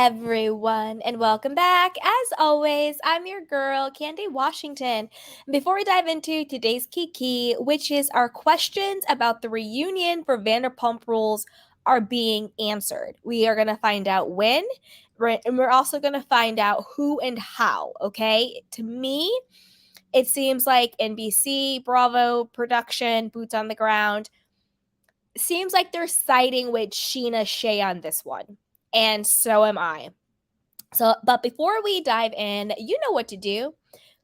everyone, and welcome back. As always, I'm your girl, Candy Washington. Before we dive into today's Kiki, which is our questions about the reunion for Vanderpump Rules, are being answered. We are going to find out when, and we're also going to find out who and how, okay? To me, it seems like NBC, Bravo, production, boots on the ground, seems like they're siding with Scheana Shay on this one. And so am I. But before we dive in, you know what to do.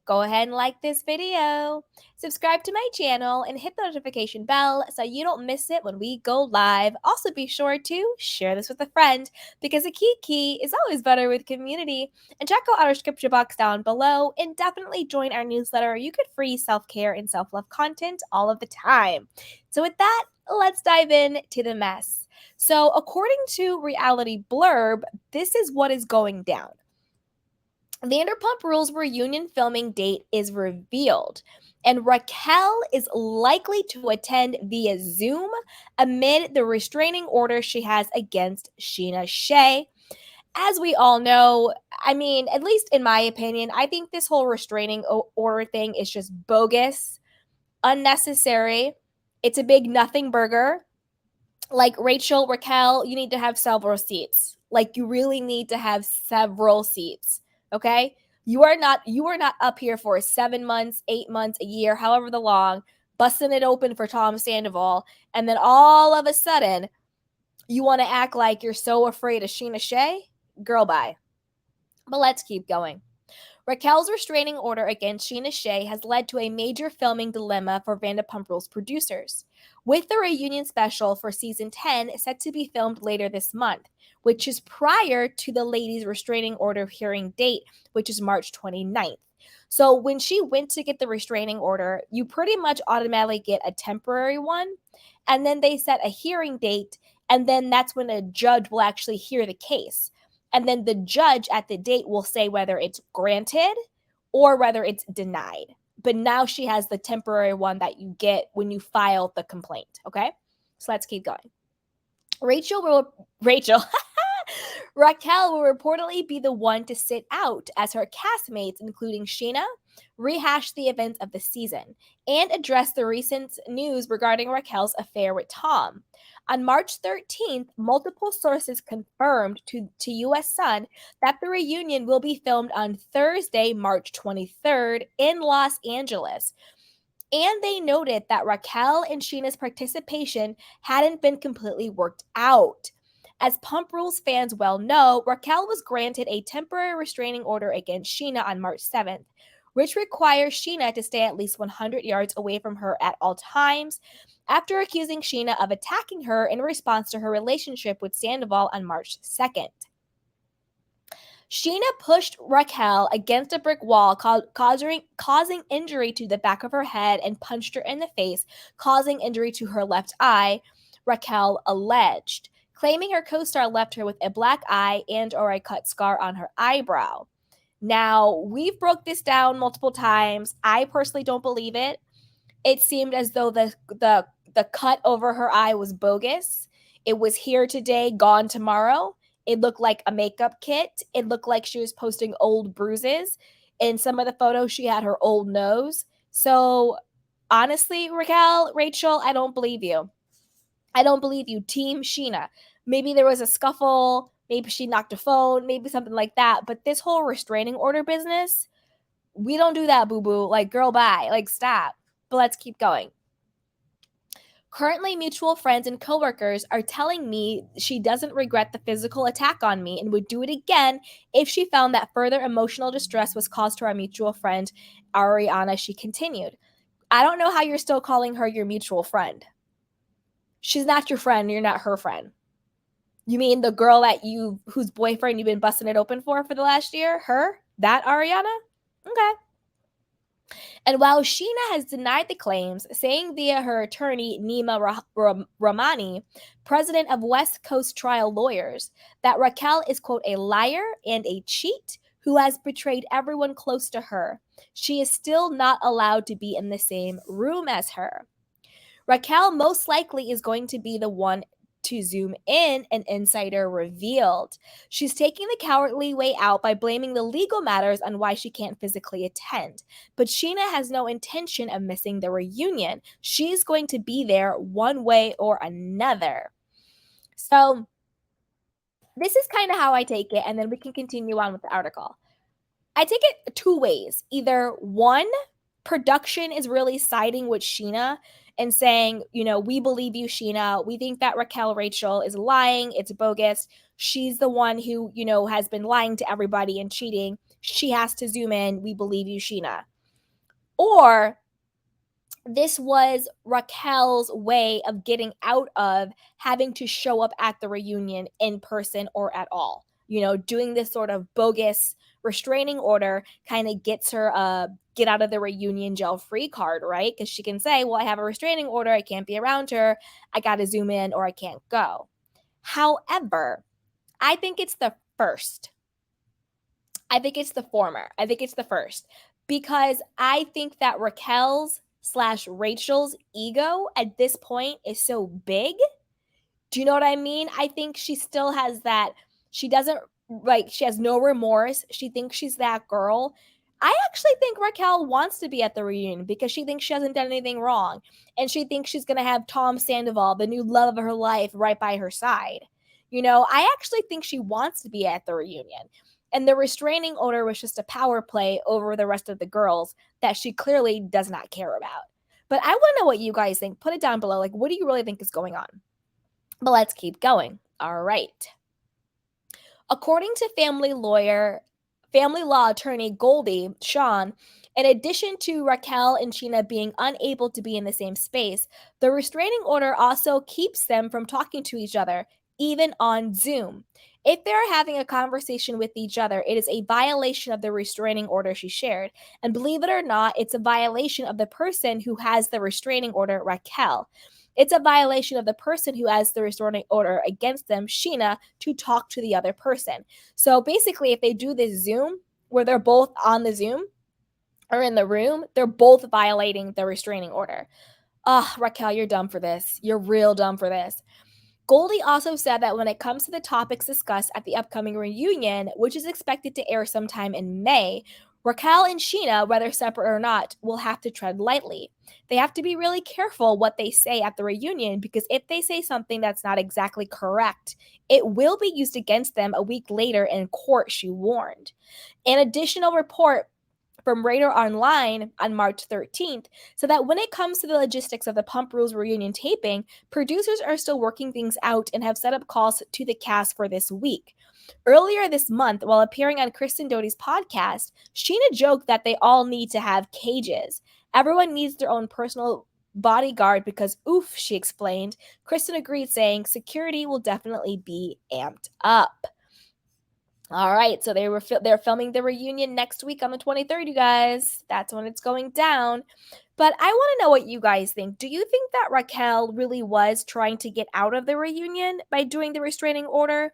Go ahead and like this video, subscribe to my channel, and hit the notification bell so you don't miss it when we go live. Also, be sure to share this with a friend because a kiki is always better with community. And check out our description box down below and definitely join our newsletter. You get free self-care and self-love content all of the time. So with that, let's dive in to the mess. So according to Reality Blurb, this is what is going down. Vanderpump Rules reunion filming date is revealed, and Raquel is likely to attend via Zoom amid the restraining order she has against Scheana Shay. As we all know, I mean, at least in my opinion, I think this whole restraining order thing is just bogus, unnecessary. It's a big nothing burger. Like Raquel, you need to have several seats. Like you really need to have several seats. Okay? You are not up here for 7 months, 8 months, a year, however the long, busting it open for Tom Sandoval, and then all of a sudden you want to act like you're so afraid of Scheana Shay? Girl, bye. But let's keep going. Raquel's restraining order against Scheana Shay has led to a major filming dilemma for Vanderpump Rules producers, with the reunion special for season 10 set to be filmed later this month, which is prior to the ladies' restraining order hearing date, which is March 29th. So when she went to get the restraining order, you pretty much automatically get a temporary one, and then they set a hearing date, and then that's when a judge will actually hear the case. And then the judge at the date will say whether it's granted or whether it's denied. But now she has the temporary one that you get when you file the complaint. Okay? So let's keep going. Raquel will reportedly be the one to sit out as her castmates, including Scheana, rehash the events of the season and address the recent news regarding Raquel's affair with Tom. On March 13th, multiple sources confirmed to US Sun that the reunion will be filmed on Thursday, March 23rd in Los Angeles. And they noted that Raquel and Scheana's participation hadn't been completely worked out. As Pump Rules fans well know, Raquel was granted a temporary restraining order against Scheana on March 7th, which requires Scheana to stay at least 100 yards away from her at all times, after accusing Scheana of attacking her in response to her relationship with Sandoval on March 2nd. Scheana pushed Raquel against a brick wall, causing injury to the back of her head, and punched her in the face, causing injury to her left eye, Raquel alleged, claiming her co-star left her with a black eye and or a cut scar on her eyebrow. Now, we've broke this down multiple times. I personally don't believe it. It seemed as though the cut over her eye was bogus. It was here today, gone tomorrow. It looked like a makeup kit. It looked like she was posting old bruises. In some of the photos, she had her old nose. So honestly, Rachel, I don't believe you. I don't believe you. Team Scheana. Maybe there was a scuffle. Maybe she knocked a phone. Maybe something like that. But this whole restraining order business, we don't do that, boo-boo. Like, girl, bye. Like, stop. But let's keep going. Currently, mutual friends and coworkers are telling me she doesn't regret the physical attack on me and would do it again if she found that further emotional distress was caused to our mutual friend, Ariana, she continued. I don't know how you're still calling her your mutual friend. She's not your friend. You're not her friend. You mean the girl whose boyfriend you've been busting it open for the last year? Her? That Ariana? Okay. And while Scheana has denied the claims, saying via her attorney Nima Rahmani, president of West Coast Trial Lawyers, that Raquel is, quote, a liar and a cheat who has betrayed everyone close to her, she is still not allowed to be in the same room as her. Raquel most likely is going to be the one to zoom in, an insider revealed. She's taking the cowardly way out by blaming the legal matters on why she can't physically attend. But Scheana has no intention of missing the reunion. She's going to be there one way or another. So, this is kind of how I take it, and then we can continue on with the article. I take it two ways. Either one, production is really siding with Scheana and saying, we believe you, Scheana. We think that Raquel Rachel is lying. It's bogus. She's the one who, has been lying to everybody and cheating. She has to zoom in. We believe you, Scheana. Or this was Raquel's way of getting out of having to show up at the reunion in person or at all. Doing this sort of bogus restraining order kind of gets her a get out of the reunion jail free card, right? Because she can say, well, I have a restraining order. I can't be around her. I got to zoom in or I can't go. However, I think it's the first. I think it's the former. I think it's the first. Because I think that Raquel's/Rachel's ego at this point is so big. Do you know what I mean? I think she still has that. She doesn't, she has no remorse. She thinks she's that girl. I actually think Raquel wants to be at the reunion because she thinks she hasn't done anything wrong. And she thinks she's going to have Tom Sandoval, the new love of her life, right by her side. I actually think she wants to be at the reunion. And the restraining order was just a power play over the rest of the girls that she clearly does not care about. But I want to know what you guys think. Put it down below. What do you really think is going on? But let's keep going. All right. According to family law attorney Goldie Shawn, in addition to Raquel and Scheana being unable to be in the same space, the restraining order also keeps them from talking to each other, even on Zoom. If they're having a conversation with each other, it is a violation of the restraining order she shared. And believe it or not, it's a violation of the person who has the restraining order, Raquel. It's a violation of the person who has the restraining order against them, Scheana, to talk to the other person. So basically, if they do this Zoom where they're both on the Zoom or in the room, they're both violating the restraining order. Raquel, you're dumb for this. You're real dumb for this. Goldie also said that when it comes to the topics discussed at the upcoming reunion, which is expected to air sometime in May, Raquel and Scheana, whether separate or not, will have to tread lightly. They have to be really careful what they say at the reunion because if they say something that's not exactly correct, it will be used against them a week later in court, she warned. An additional report from Radar Online on March 13th, so that when it comes to the logistics of the Pump Rules reunion taping, producers are still working things out and have set up calls to the cast for this week. Earlier this month, while appearing on Kristen Doute's podcast, Scheana joked that they all need to have cages. Everyone needs their own personal bodyguard because, oof, she explained. Kristen agreed, saying security will definitely be amped up. All right, so they're filming the reunion next week on the 23rd, you guys. That's when it's going down. But I want to know what you guys think. Do you think that Raquel really was trying to get out of the reunion by doing the restraining order?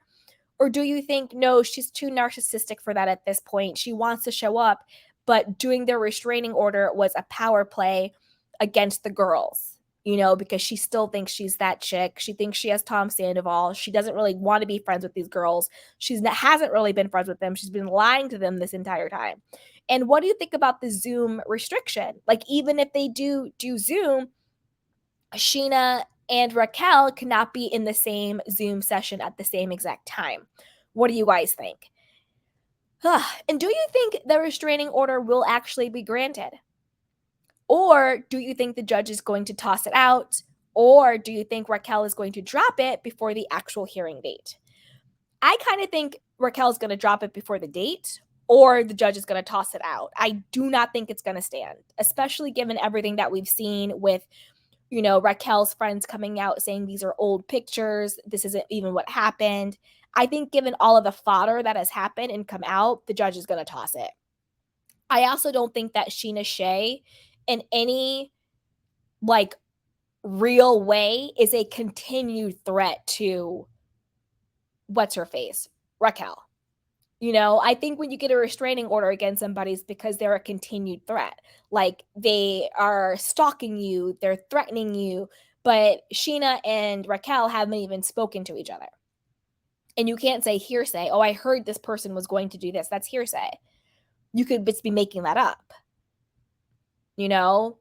Or do you think, no, she's too narcissistic for that at this point? She wants to show up, but doing the restraining order was a power play against the girls, because she still thinks she's that chick. She thinks she has Tom Sandoval. She doesn't really want to be friends with these girls. Hasn't really been friends with them. She's been lying to them this entire time. And what do you think about the Zoom restriction? Even if they do Zoom, Scheana and Raquel cannot be in the same Zoom session at the same exact time. What do you guys think? And do you think the restraining order will actually be granted? Or do you think the judge is going to toss it out? Or do you think Raquel is going to drop it before the actual hearing date? I kind of think Raquel's going to drop it before the date, or the judge is going to toss it out. I do not think it's going to stand, especially given everything that we've seen with, Raquel's friends coming out saying these are old pictures. This isn't even what happened. I think given all of the fodder that has happened and come out, the judge is going to toss it. I also don't think that Scheana Shay in any real way is a continued threat to what's her face, Raquel. I think when you get a restraining order against somebody, it's because they're a continued threat. They are stalking you, they're threatening you, But Scheana and Raquel haven't even spoken to each other. And you can't say hearsay. Oh, I heard this person was going to do this. That's hearsay. You could just be making that up.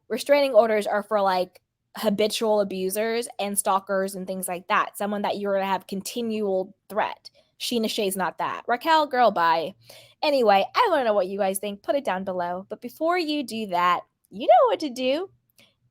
Restraining orders are for like habitual abusers and stalkers and things like that. Someone that you're going to have continual threat. Scheana Shay's not that. Raquel, girl, bye. Anyway, I want to know what you guys think. Put it down below. But before you do that, you know what to do.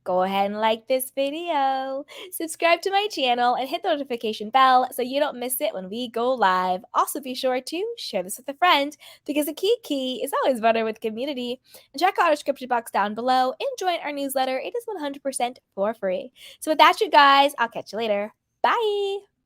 Go ahead and like this video, subscribe to my channel, and hit the notification bell so you don't miss it when we go live. Also, be sure to share this with a friend because a kiki is always better with community. And check out our description box down below and join our newsletter. It is 100% for free. So with that, you guys, I'll catch you later. Bye!